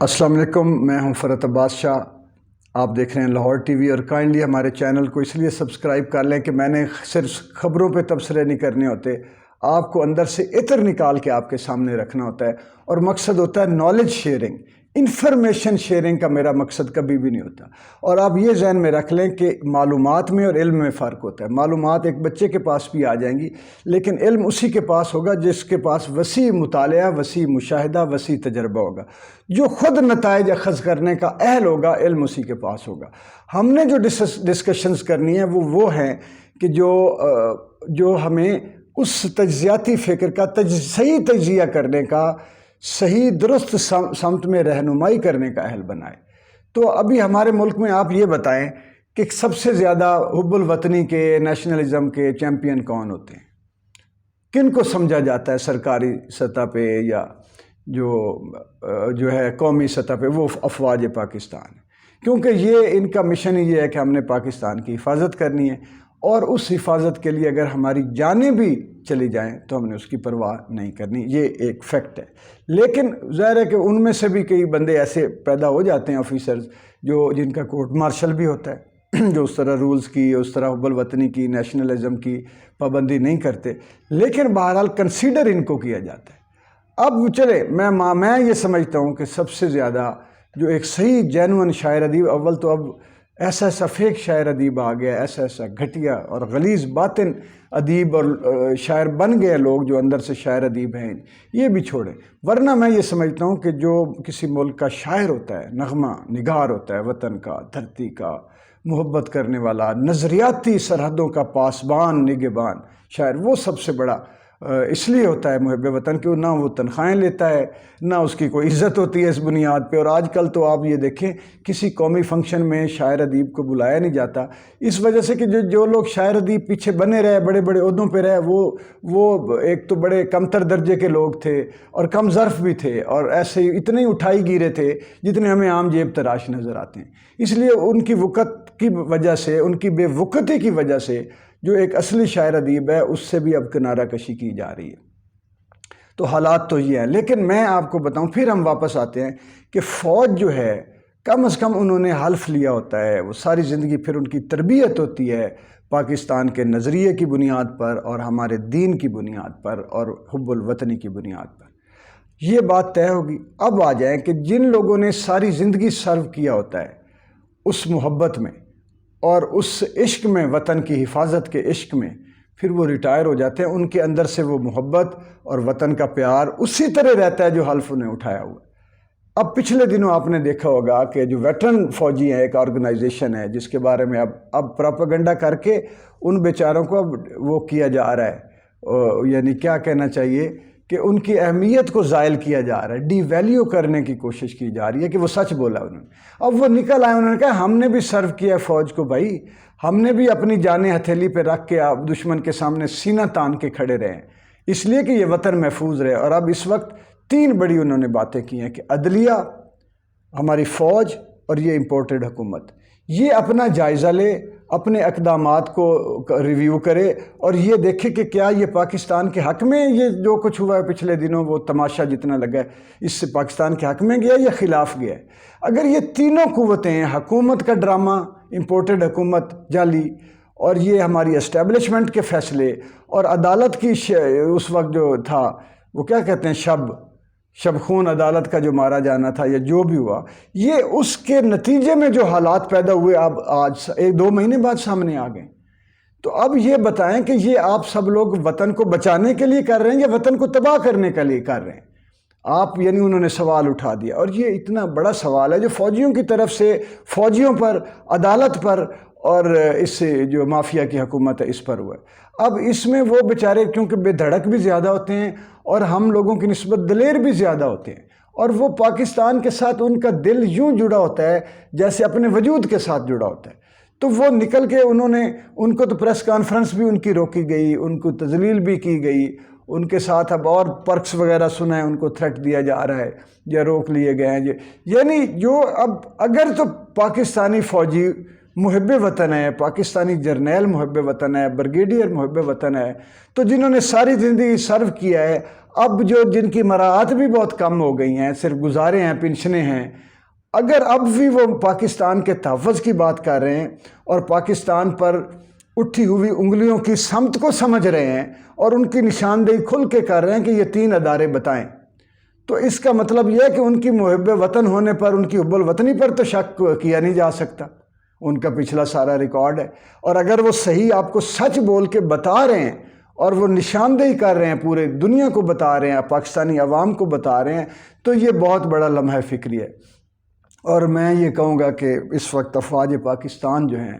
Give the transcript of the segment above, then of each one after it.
السلام علیکم، میں ہوں فرحت عباس شاہ۔ آپ دیکھ رہے ہیں لاہور ٹی وی، اور کائنڈلی ہمارے چینل کو اس لیے سبسکرائب کر لیں کہ میں نے صرف خبروں پہ تبصرے نہیں کرنے ہوتے، آپ کو اندر سے عطر نکال کے آپ کے سامنے رکھنا ہوتا ہے، اور مقصد ہوتا ہے نالج شیئرنگ، انفارمیشن شیئرنگ کا میرا مقصد کبھی بھی نہیں ہوتا۔ اور آپ یہ ذہن میں رکھ لیں کہ معلومات میں اور علم میں فرق ہوتا ہے۔ معلومات ایک بچے کے پاس بھی آ جائیں گی، لیکن علم اسی کے پاس ہوگا جس کے پاس وسیع مطالعہ، وسیع مشاہدہ، وسیع تجربہ ہوگا، جو خود نتائج اخذ کرنے کا اہل ہوگا، علم اسی کے پاس ہوگا۔ ہم نے جو ڈسکشنز کرنی ہے وہ ہیں کہ جو ہمیں اس تجزیاتی فکر کا صحیح تجزیہ کرنے کا، صحیح درست سمت میں رہنمائی کرنے کا اہل بنائے۔ تو ابھی ہمارے ملک میں آپ یہ بتائیں کہ سب سے زیادہ حب الوطنی کے، نیشنلزم کے چیمپئن کون ہوتے ہیں؟ کن کو سمجھا جاتا ہے سرکاری سطح پہ یا جو ہے قومی سطح پہ؟ وہ افواج پاکستان ہے، کیونکہ ان کا مشن یہ ہے کہ ہم نے پاکستان کی حفاظت کرنی ہے، اور اس حفاظت کے لیے اگر ہماری جانیں بھی چلی جائیں تو ہم نے اس کی پرواہ نہیں کرنی، یہ ایک فیکٹ ہے۔ لیکن ظاہر ہے کہ ان میں سے بھی کئی بندے ایسے پیدا ہو جاتے ہیں، آفیسرز، جن کا کورٹ مارشل بھی ہوتا ہے، جو اس طرح رولز کی، اس طرح حب الوطنی کی، نیشنلزم کی پابندی نہیں کرتے، لیکن بہرحال کنسیڈر ان کو کیا جاتا ہے۔ اب چلے، میں یہ سمجھتا ہوں کہ سب سے زیادہ جو ایک صحیح جینون شاعر ادیب، اول تو اب ایسا فیک شاعر ادیب آ گیا، ایسا گھٹیا اور غلیظ باطن ادیب اور شاعر بن گئے لوگ جو اندر سے شاعر ادیب ہیں، یہ بھی چھوڑیں۔ ورنہ میں یہ سمجھتا ہوں کہ جو کسی ملک کا شاعر ہوتا ہے، نغمہ نگار ہوتا ہے، وطن کا، دھرتی کا محبت کرنے والا، نظریاتی سرحدوں کا پاسبان، نگہبان شاعر، وہ سب سے بڑا اس لیے ہوتا ہے محب وطن کہ نہ وہ تنخواہیں لیتا ہے، نہ اس کی کوئی عزت ہوتی ہے اس بنیاد پہ۔ اور آج کل تو آپ یہ دیکھیں، کسی قومی فنکشن میں شاعر ادیب کو بلایا نہیں جاتا، اس وجہ سے کہ جو لوگ شاعر ادیب پیچھے بنے رہے، بڑے بڑے عہدوں پہ رہے، وہ ایک تو بڑے کمتر درجے کے لوگ تھے اور کم ظرف بھی تھے، اور ایسے ہی اتنے اٹھائی گیرے تھے جتنے ہمیں عام جیب تراش نظر آتے ہیں۔ اس لیے ان کی وقت کی وجہ سے، ان کی بے وقتی کی وجہ سے، جو ایک اصلی شاعر ادیب ہے اس سے بھی اب کنارہ کشی کی جا رہی ہے۔ تو حالات تو یہ ہیں، لیکن میں آپ کو بتاؤں، پھر ہم واپس آتے ہیں کہ فوج جو ہے، کم از کم انہوں نے حلف لیا ہوتا ہے، وہ ساری زندگی پھر ان کی تربیت ہوتی ہے پاکستان کے نظریے کی بنیاد پر، اور ہمارے دین کی بنیاد پر، اور حب الوطنی کی بنیاد پر۔ یہ بات طے ہوگی۔ اب آ جائیں کہ جن لوگوں نے ساری زندگی سرو کیا ہوتا ہے اس محبت میں اور اس عشق میں، وطن کی حفاظت کے عشق میں، پھر وہ ریٹائر ہو جاتے ہیں، ان کے اندر سے وہ محبت اور وطن کا پیار اسی طرح رہتا ہے جو حلف انہیں اٹھایا ہوا ہے۔ اب پچھلے دنوں آپ نے دیکھا ہوگا کہ جو ویٹرن فوجی ہیں، ایک آرگنائزیشن ہے جس کے بارے میں اب پراپیگنڈا کر کے ان بیچاروں کو اب وہ کیا جا رہا ہے، یعنی کیا کہنا چاہیے کہ ان کی اہمیت کو زائل کیا جا رہا ہے، ڈی ویلیو کرنے کی کوشش کی جا رہی ہے کہ وہ سچ بولا انہوں نے۔ اب وہ نکل آئے، انہوں نے کہا ہم نے بھی سرو کیا فوج کو بھائی، ہم نے بھی اپنی جانیں ہتھیلی پہ رکھ کے دشمن کے سامنے سینہ تان کے کھڑے رہے ہیں، اس لیے کہ یہ وطن محفوظ رہے۔ اور اب اس وقت 3 بڑی انہوں نے باتیں کی ہیں کہ عدلیہ، ہماری فوج اور یہ امپورٹڈ حکومت، یہ اپنا جائزہ لے، اپنے اقدامات کو ریویو کرے، اور یہ دیکھے کہ کیا یہ پاکستان کے حق میں، یہ جو کچھ ہوا ہے پچھلے دنوں، وہ تماشا جتنا لگا ہے، اس سے پاکستان کے حق میں گیا یا خلاف گیا ہے۔ اگر یہ تینوں قوتیں، حکومت کا ڈرامہ، امپورٹڈ حکومت جعلی، اور یہ ہماری اسٹیبلشمنٹ کے فیصلے، اور عدالت کی اس وقت جو تھا، وہ کیا کہتے ہیں، شب خون عدالت کا جو مارا جانا تھا، یا جو بھی ہوا، یہ اس کے نتیجے میں جو حالات پیدا ہوئے اب آج 1-2 مہینے بعد سامنے آ گئے۔ تو اب یہ بتائیں کہ یہ آپ سب لوگ وطن کو بچانے کے لیے کر رہے ہیں یا وطن کو تباہ کرنے کے لیے کر رہے ہیں؟ آپ یعنی انہوں نے سوال اٹھا دیا، اور یہ اتنا بڑا سوال ہے جو فوجیوں کی طرف سے، فوجیوں پر، عدالت پر، اور اس سے جو مافیا کی حکومت ہے اس پر ہوا ہے۔ اب اس میں وہ بیچارے کیونکہ بے دھڑک بھی زیادہ ہوتے ہیں، اور ہم لوگوں کی نسبت دلیر بھی زیادہ ہوتے ہیں، اور وہ پاکستان کے ساتھ ان کا دل یوں جڑا ہوتا ہے جیسے اپنے وجود کے ساتھ جڑا ہوتا ہے۔ تو وہ نکل کے ان کو تو پریس کانفرنس بھی ان کی روکی گئی، ان کو تذلیل بھی کی گئی، ان کے ساتھ اب اور پرکس وغیرہ سنا ہے، ان کو تھریٹ دیا جا رہا ہے یا روک لیے گئے ہیں۔ یعنی جو اب اگر تو پاکستانی فوجی محب وطن ہے، پاکستانی جرنیل محب وطن ہے، بریگیڈیئر محب وطن ہے، تو جنہوں نے ساری زندگی سرو کیا ہے، اب جو جن کی مراعات بھی بہت کم ہو گئی ہیں، صرف گزارے ہیں، پنشنیں ہیں، اگر اب بھی وہ پاکستان کے تحفظ کی بات کر رہے ہیں اور پاکستان پر اٹھی ہوئی انگلیوں کی سمت کو سمجھ رہے ہیں اور ان کی نشاندہی کھل کے کر رہے ہیں کہ یہ 3 ادارے بتائیں، تو اس کا مطلب یہ ہے کہ ان کی محب وطن ہونے پر، ان کی حب الوطنی پر تو شک کیا نہیں جا سکتا، ان کا پچھلا سارا ریکارڈ ہے۔ اور اگر وہ صحیح آپ کو سچ بول کے بتا رہے ہیں اور وہ نشاندہی کر رہے ہیں، پورے دنیا کو بتا رہے ہیں، پاکستانی عوام کو بتا رہے ہیں، تو یہ بہت بڑا لمحہ فکری ہے۔ اور میں یہ کہوں گا کہ اس وقت افواج پاکستان جو ہیں،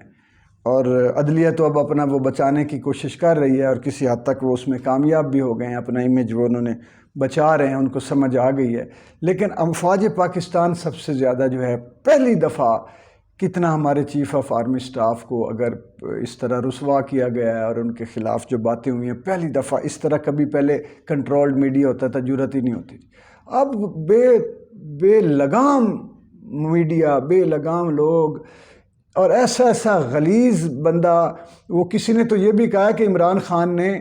اور عدلیہ تو اب اپنا وہ بچانے کی کوشش کر رہی ہے اور کسی حد تک وہ اس میں کامیاب بھی ہو گئے ہیں، اپنا امیج وہ انہوں نے بچا رہے ہیں، ان کو سمجھ آ گئی ہے، لیکن افواج پاکستان سب سے زیادہ جو ہے پہلی دفعہ کتنا ہمارے چیف آف آرمی سٹاف کو اگر اس طرح رسوا کیا گیا ہے اور ان کے خلاف جو باتیں ہوئی ہیں، پہلی دفعہ اس طرح کبھی پہلے کنٹرولڈ میڈیا ہوتا تھا، جرأت ہی نہیں ہوتی تھی، اب بے لگام میڈیا، بے لگام لوگ، اور ایسا غلیظ بندہ، وہ کسی نے تو یہ بھی کہا کہ عمران خان نے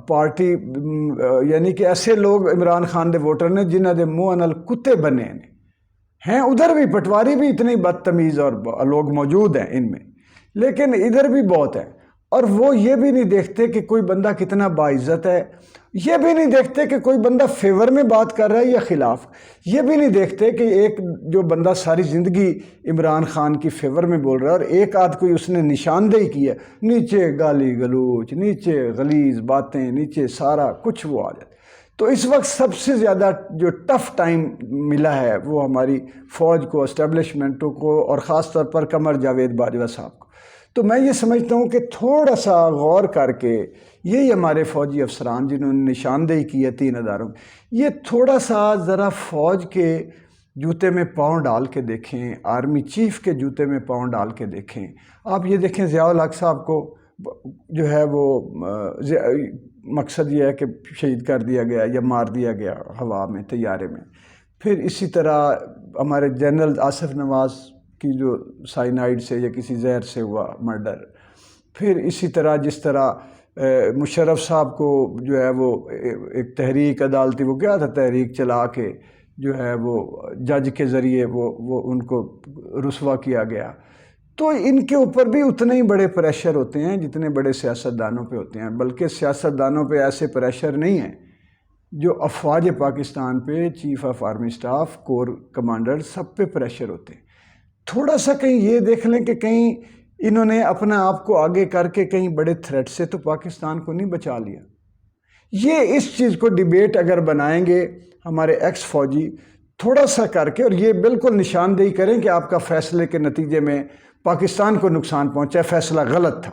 پارٹی، یعنی کہ ایسے لوگ عمران خان دے ووٹر نے جنہاں دے منہ نال کتے بنے ہیں، ادھر بھی پٹواری بھی اتنے بدتمیز اور لوگ موجود ہیں ان میں، لیکن ادھر بھی بہت ہیں، اور وہ یہ بھی نہیں دیکھتے کہ کوئی بندہ کتنا باعزت ہے، یہ بھی نہیں دیکھتے کہ کوئی بندہ فیور میں بات کر رہا ہے یا خلاف، یہ بھی نہیں دیکھتے کہ ایک جو بندہ ساری زندگی عمران خان کی فیور میں بول رہا ہے اور ایک آدھ کوئی اس نے نشاندہی کی ہے، نیچے گالی گلوچ، نیچے غلیظ باتیں، نیچے سارا کچھ وہ آ جاتا ہے۔ تو اس وقت سب سے زیادہ جو ٹف ٹائم ملا ہے وہ ہماری فوج کو، اسٹیبلشمنٹوں کو، اور خاص طور پر قمر جاوید باجوہ صاحب کو۔ تو میں یہ سمجھتا ہوں کہ تھوڑا سا غور کر کے یہی ہمارے فوجی افسران جنہوں نے نشاندہی کی ہے 3 اداروں، یہ تھوڑا سا ذرا فوج کے جوتے میں پاؤں ڈال کے دیکھیں، آرمی چیف کے جوتے میں پاؤں ڈال کے دیکھیں۔ آپ یہ دیکھیں ضیاء الحق صاحب کو جو ہے وہ مقصد یہ ہے کہ شہید کر دیا گیا یا مار دیا گیا ہوا میں، طیارے میں۔ پھر اسی طرح ہمارے جنرل آصف نواز کی جو سائنائڈ سے یا کسی زہر سے ہوا مرڈر، پھر اسی طرح جس طرح مشرف صاحب کو جو ہے وہ ایک تحریک عدالتی، وہ کیا تھا، تحریک چلا کے جو ہے وہ جج کے ذریعے وہ ان کو رسوا کیا گیا۔ تو ان کے اوپر بھی اتنے ہی بڑے پریشر ہوتے ہیں جتنے بڑے سیاستدانوں پہ ہوتے ہیں، بلکہ سیاستدانوں پہ ایسے پریشر نہیں ہیں جو افواج پاکستان پہ، chief of army staff, corps commander, سب پہ پریشر ہوتے ہیں۔ تھوڑا سا کہیں یہ دیکھ لیں کہ کہیں انہوں نے اپنا آپ کو آگے کر کے کہیں بڑے تھریٹ سے تو پاکستان کو نہیں بچا لیا۔ یہ اس چیز کو ڈیبیٹ اگر بنائیں گے ہمارے ایکس فوجی تھوڑا سا کر کے، اور یہ بالکل نشاندہی کریں کہ آپ کا فیصلے کے نتیجے میں پاکستان کو نقصان پہنچا، فیصلہ غلط تھا،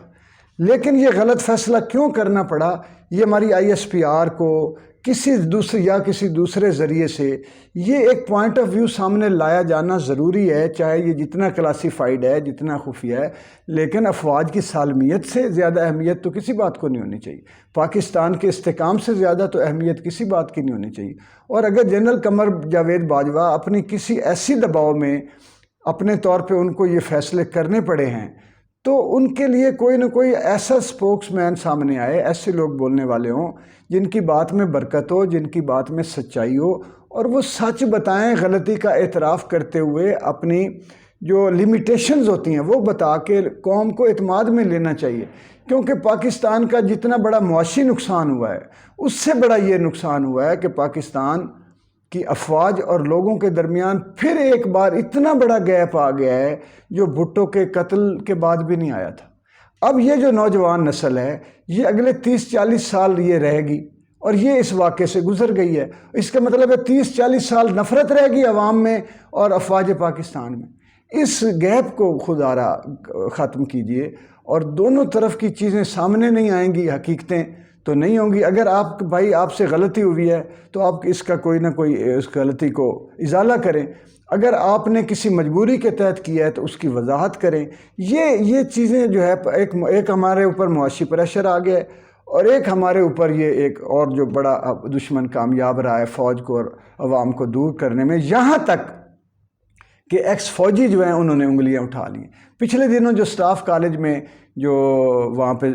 لیکن یہ غلط فیصلہ کیوں کرنا پڑا، یہ ہماری ISPR کو کسی دوسرے ذریعے سے یہ ایک پوائنٹ آف ویو سامنے لایا جانا ضروری ہے، چاہے یہ جتنا کلاسیفائیڈ ہے، جتنا خفیہ ہے، لیکن افواج کی سالمیت سے زیادہ اہمیت تو کسی بات کو نہیں ہونی چاہیے، پاکستان کے استحکام سے زیادہ تو اہمیت کسی بات کی نہیں ہونی چاہیے۔ اور اگر جنرل قمر جاوید باجوہ اپنی کسی ایسی دباؤ میں اپنے طور پہ ان کو یہ فیصلے کرنے پڑے ہیں، تو ان کے لیے کوئی نہ کوئی ایسا سپوکس مین سامنے آئے، ایسے لوگ بولنے والے ہوں جن کی بات میں برکت ہو، جن کی بات میں سچائی ہو، اور وہ سچ بتائیں، غلطی کا اعتراف کرتے ہوئے اپنی جو لیمیٹیشنز ہوتی ہیں وہ بتا کے قوم کو اعتماد میں لینا چاہیے، کیونکہ پاکستان کا جتنا بڑا معاشی نقصان ہوا ہے اس سے بڑا یہ نقصان ہوا ہے کہ پاکستان کی افواج اور لوگوں کے درمیان پھر ایک بار اتنا بڑا گیپ آ گیا ہے جو بھٹو کے قتل کے بعد بھی نہیں آیا تھا۔ اب یہ جو نوجوان نسل ہے یہ اگلے 30-40 سال یہ رہے گی، اور یہ اس واقعے سے گزر گئی ہے، اس کا مطلب ہے 30-40 سال نفرت رہے گی عوام میں اور افواج پاکستان میں۔ اس گیپ کو خدارا ختم کیجئے، اور دونوں طرف کی چیزیں سامنے نہیں آئیں گی، حقیقتیں تو نہیں ہوں گی۔ اگر آپ سے غلطی ہوئی ہے تو آپ اس کا کوئی نہ کوئی اس غلطی کو ازالہ کریں، اگر آپ نے کسی مجبوری کے تحت کیا ہے تو اس کی وضاحت کریں۔ یہ چیزیں جو ہے ایک ہمارے اوپر معاشی پریشر آ گیا ہے، اور ایک ہمارے اوپر یہ ایک اور جو بڑا دشمن کامیاب رہا ہے فوج کو اور عوام کو دور کرنے میں، یہاں تک کہ ایکس فوجی جو ہیں انہوں نے انگلیاں اٹھا لی. پچھلے دنوں جو سٹاف کالج میں جو وہاں پہ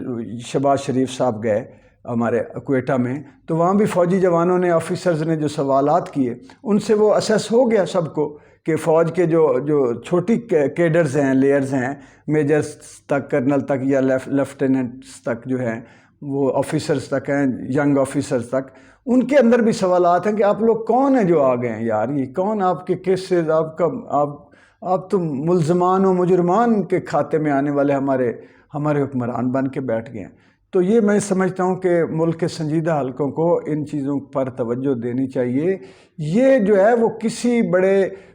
شہباز شریف صاحب گئے ہمارے کوئٹہ میں، تو وہاں بھی فوجی جوانوں نے، آفیسرز نے جو سوالات کیے ان سے وہ اسیس ہو گیا سب کو کہ فوج کے جو چھوٹی کیڈرز ہیں، لیئرز ہیں، میجرز تک، کرنل تک یا لیفٹیننٹس تک جو ہیں، وہ آفیسرز تک ہیں، ینگ آفیسرز تک، ان کے اندر بھی سوالات ہیں کہ آپ لوگ کون ہیں جو آ گئے ہیں یار، یہ کون آپ کے کیسز، آپ تو ملزمان و مجرمان کے کھاتے میں آنے والے ہمارے حکمران بن کے بیٹھ گئے ہیں. تو یہ میں سمجھتا ہوں کہ ملک کے سنجیدہ حلقوں کو ان چیزوں پر توجہ دینی چاہیے. یہ جو ہے وہ کسی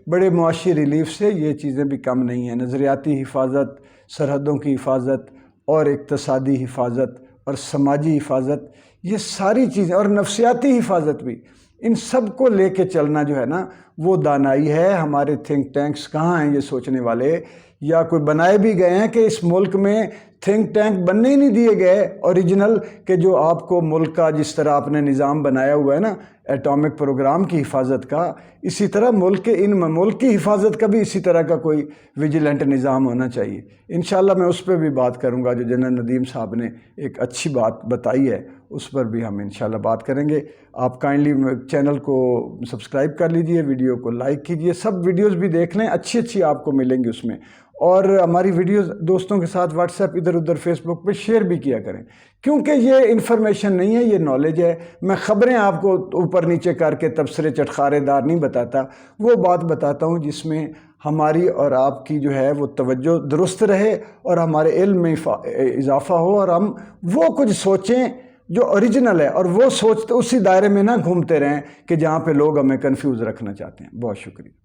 بڑے معاشی ریلیف سے یہ چیزیں بھی کم نہیں ہیں. نظریاتی حفاظت، سرحدوں کی حفاظت اور اقتصادی حفاظت اور سماجی حفاظت، یہ ساری چیزیں، اور نفسیاتی حفاظت بھی، ان سب کو لے کے چلنا جو ہے نا وہ دانائی ہے. ہمارے تھنک ٹینکس کہاں ہیں یہ سوچنے والے؟ یا کوئی بنائے بھی گئے ہیں کہ اس ملک میں تھنک ٹینک بننے ہی نہیں دیے گئے اوریجنل، کہ جو آپ کو ملک کا جس طرح آپ نے نظام بنایا ہوا ہے نا ایٹامک پروگرام کی حفاظت کا، اسی طرح ملک کی حفاظت کا بھی اسی طرح کا کوئی ویجیلنٹ نظام ہونا چاہیے. انشاءاللہ میں اس پہ بھی بات کروں گا، جو جنرل ندیم صاحب نے ایک اچھی بات بتائی ہے اس پر بھی ہم انشاءاللہ بات کریں گے. آپ کائنڈلی چینل کو سبسکرائب کر لیجئے، ویڈیو کو لائک کیجئے، سب ویڈیوز بھی دیکھ لیں، اچھی آپ کو ملیں گی اس میں. اور ہماری ویڈیوز دوستوں کے ساتھ واٹس ایپ، ادھر ادھر فیس بک پہ شیئر بھی کیا کریں، کیونکہ یہ انفارمیشن نہیں ہے، یہ نالج ہے. میں خبریں آپ کو اوپر نیچے کر کے تبصرے چٹخارے دار نہیں بتاتا، وہ بات بتاتا ہوں جس میں ہماری اور آپ کی جو ہے وہ توجہ درست رہے اور ہمارے علم میں اضافہ ہو، اور ہم وہ کچھ سوچیں جو اوریجنل ہے، اور وہ سوچتے اسی دائرے میں نہ گھومتے رہیں کہ جہاں پہ لوگ ہمیں کنفیوز رکھنا چاہتے ہیں. بہت شکریہ.